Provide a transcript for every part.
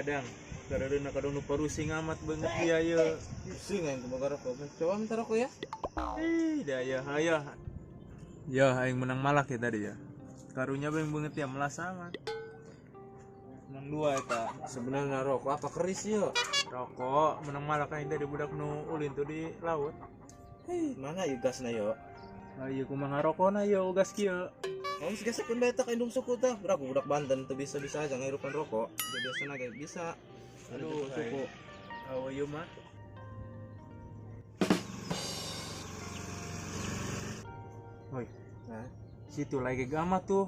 dang. Karena nak kadang nu parusing amat banget dia ya. Pusing aing kebakar rokok. Coba minta rokok ya. Dah ya, ayo. Ya, aing menang malak ya tadi ya. Karunya beng banget ya melas amat. Menang 2 eta. Sebenarnya rokok apa keris ya? Rokok menang malak aing tadi budak nu ulin tuh di laut. Mana yuk gasna yo? Ayo kumaha rokona yo gas kieu. Kamu segesek pun betak indung suku tah. Berapa budak Banten tuh bisa-bisa aja ngirupan rokok. Jadi biasanya kayak bisa. Aduh, suku. Ayo yo mah. Woi, Nah, situ lagi gamat tuh.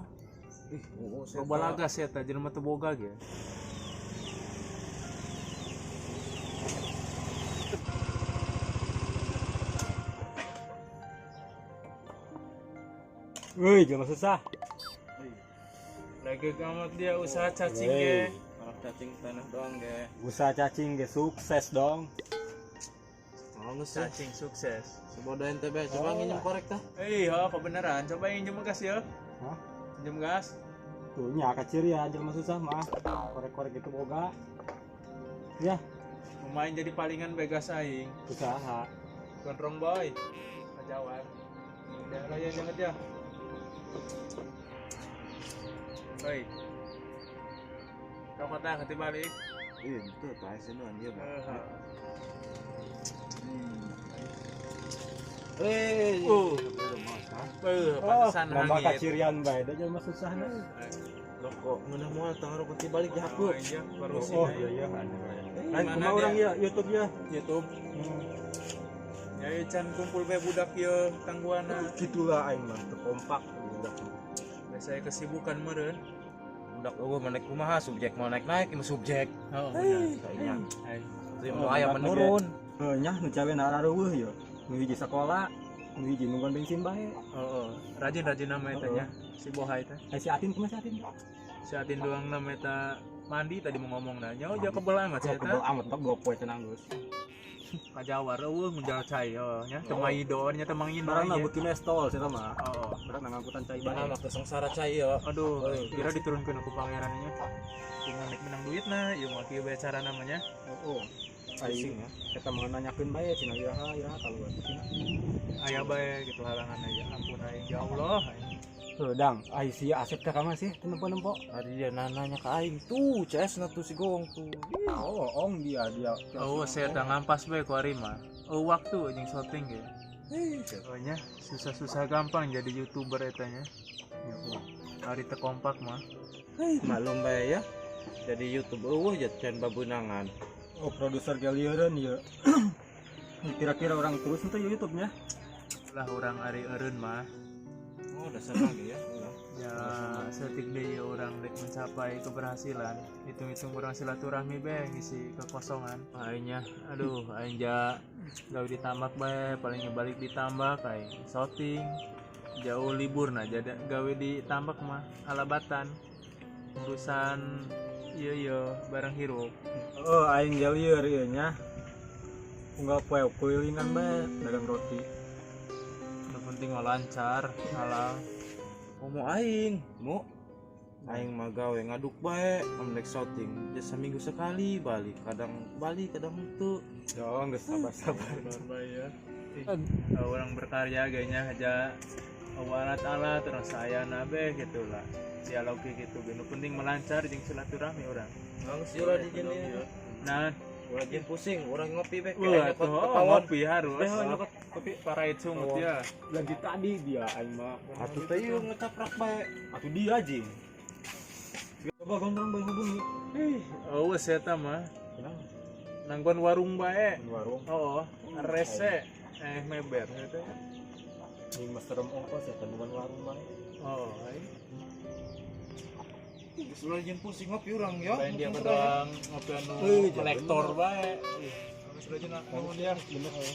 saya Balaga sih eta jelema teu boga ge. Woi, jangan susah. Lagi gamat dia usaha cacing ge. Anak cacing tanah doang ge. Usaha cacing ge sukses dong. Mau ngesah. Cacing sukses. Sebodoh ente be, coba nginjem korek tah. Iya, kebenaran. Coba injem gas ya. Hah? Injem gas. Tuh nya kacir ya, jangan susah mah. Korek-korek itu boga. Ya, Pemain jadi palingan begas aing. usaha. Gondrong boy. Kajawar. Udah raya jangan ya. Hei. Rokok tah kati balik. Iya, itu tah senuan dia. Pantesan nambah hangit. kacirian bae, da jangan susah na. Rokok mana mau tang rokok ti balik Oh dihapus. iya, baru sih. Oh iya iya. Lain Gimana kumaha orang dia? ya YouTube ya. YouTube. Ya can kumpul bae budak ye tangguana. Gitulah aing mah teu kompak budak. Saya kesibukan meureun. Budak eueuh menek kumaha subjek mau naik-naik ieu subjek. Oh, benar. Kayaknya. Hai. Teu mau aya menurun. Heuh nya nu cawe narareueuh ya. Nu hiji sekolah, nu hiji nungguan bensin bae. Oh, rajin-rajin nama eta nya. Si Bohai teh. Si Atin kumaha si Atin? Si Atin doang nama eta mandi tadi mau ngomong nanya. Oh, jauh kebel amat Saya saya kebal teh. amat tak bawa poe tenang geus. Kajawar eueuh munjal cai nya teu maido nya teu mangindo. Barangna beuki mestol sia mah. Oh. Berat ngangkutan cai Mana bae. mah kesengsara cai ya. Aduh, kira diturunkeun aku pangerannya. Tinggal naik menang duitna, ieu mah kieu bae cara namanya. Oh. Aing ya. Kita mau nanyakeun bae cenah iraha iraha kalau cenah. Aya bae gitu halangan aja. Ampun aing ya Allah. Tuh, Dang, ai sia aset ka kamar sih tempo-tempo. Tadi dia nanya ke aing tuh, CS na tuh si Gong tuh. Oh, ong dia. Oh, saya tang ngampas bae ku ari mah. Oh, waktu anjing syuting ge. Oh nya susah-susah gampang jadi YouTuber eta nya. Ari teu kompak mah. Maklum bae ya. Jadi YouTube eueuh ya can babunangan. Oh, produser galieureun ya. Kira-kira orang terus itu YouTube-nya. Lah orang ari eureun mah. Oh, dasar lagi ya. Ya, setik deui orang dek mencapai keberhasilan. Hitung-hitung orang silaturahmi bae ngisi kekosongan. Aingnya aduh aing ja gawe ditambak bae paling balik ditambak aing shooting. Jauh libur nah jadi gawe ditambak mah alabatan. Urusan ieu barang hirup. Oh, aing galieur ieu nya. Unggal poe kuilingan bae dagang roti. Yang penting mah lancar, halal. Mau aing, mu aing mah gawe ngaduk bae, amlek shooting. Jasa minggu sekali balik, kadang teu. Yo, geus sabar-sabar. Ya. Orang berkarya kayaknya aja alat-alat terus saya nabe gitulah. Dialog kayak gitu, bener penting melancar jeung silaturahmi orang. Nang sila di gini. Nah, Lagi pusing, orang ngopi be. wah tuh ngopi harus. nyokot Kopi parait sungut ya. Lagi tadi dia aing mah. Atuh teh ieu ngecaprak bae. Atuh dia jing. Coba gondrong bae hubungi. Oh, eta mah Kenapa? nanggon warung bae. Warung. Oh, rese meber eta. Ning masterem ongkos ya temuan warung bae. Oh, ai. Geus ulah jeung pusing ngopi urang ya. Lain dia kadang ngopi anu kolektor bae. Geus rajin nuhun dia. Bener ya.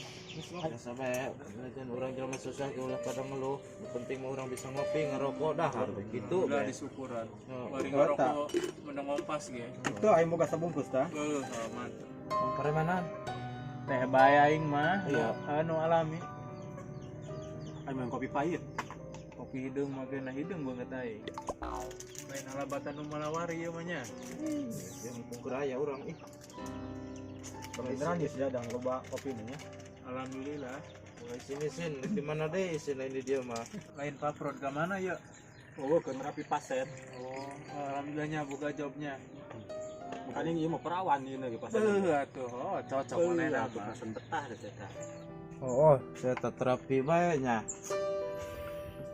Biasa bae. Lain urang jelema susah ge ulah pada ngeluh. Nu penting mah urang bisa ngopi ngarokok dah harus kitu Udah bae. disukuran. Oh, Mari ngerokok menang ngompas ge. Itu aing boga sabungkus tah. Mantap. Peremanan. Teh bae aing mah Iya. anu alami. Aing main kopi pahit. kopi hidung magena hidung banget aing. Main alabatan nu malawari ya manya. Yang pungkeraya orang ih. Beneran ya sedang loba kopi ini ya. Alhamdulillah. Mulai sini sin di mana deh sin ini dia mah. Lain paprot ke mana ya? Oh, ke Merapi Paset. Oh, alhamdulillahnya buka jobnya. Bukan ini mau perawan ini lagi Paset. Atuh, oh cocok mana nama. Pesen betah deh saya. Oh, saya tak terapi banyak.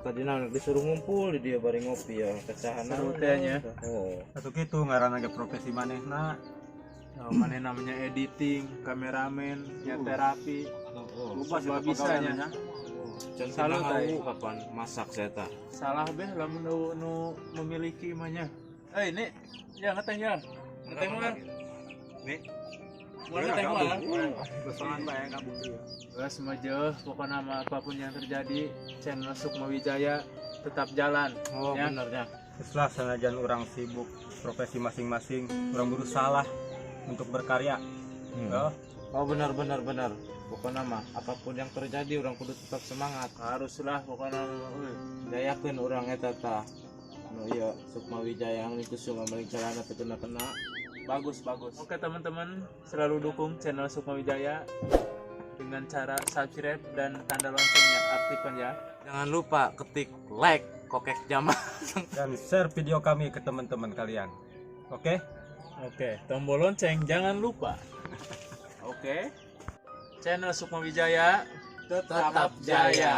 Tadi nak disuruh ngumpul di dia bareng ngopi ya kecahan Seru tehnya. Oh, Atau gitu ngaran lagi profesi manehna. Oh, mana namanya editing, kameramen, ya terapi. Lupa Serba bisanya. contoh Salut, tahu kapan masak saya tak. Salah beh lamun nu memiliki imahnya. Ini ya ngeteh ya. Ngeteh mah. Nih. Mau ngeteh mah. Besokan bae kabung dia. Wes mah pokoknya mah apapun yang terjadi, channel Sukma Wijaya tetap jalan. Oh, Ya. benernya. Setelah senajan orang sibuk profesi masing-masing, orang berusaha lah untuk berkarya. Oh, Oh, benar. Pokoknya mah apapun yang terjadi orang kudu tetap semangat. Haruslah pokoknya Jayakeun urang eta tah. Nu ieu Sukma Wijaya yang itu sungai maling celana teu kena-kena. bagus. Oke teman-teman, selalu dukung channel Sukma Wijaya dengan cara subscribe dan tanda loncengnya aktifkan ya. Jangan lupa ketik like kokek jama. dan share video kami ke teman-teman kalian. Oke? Oke, tombol lonceng jangan lupa. Oke. Channel Sukma Wijaya tetap jaya.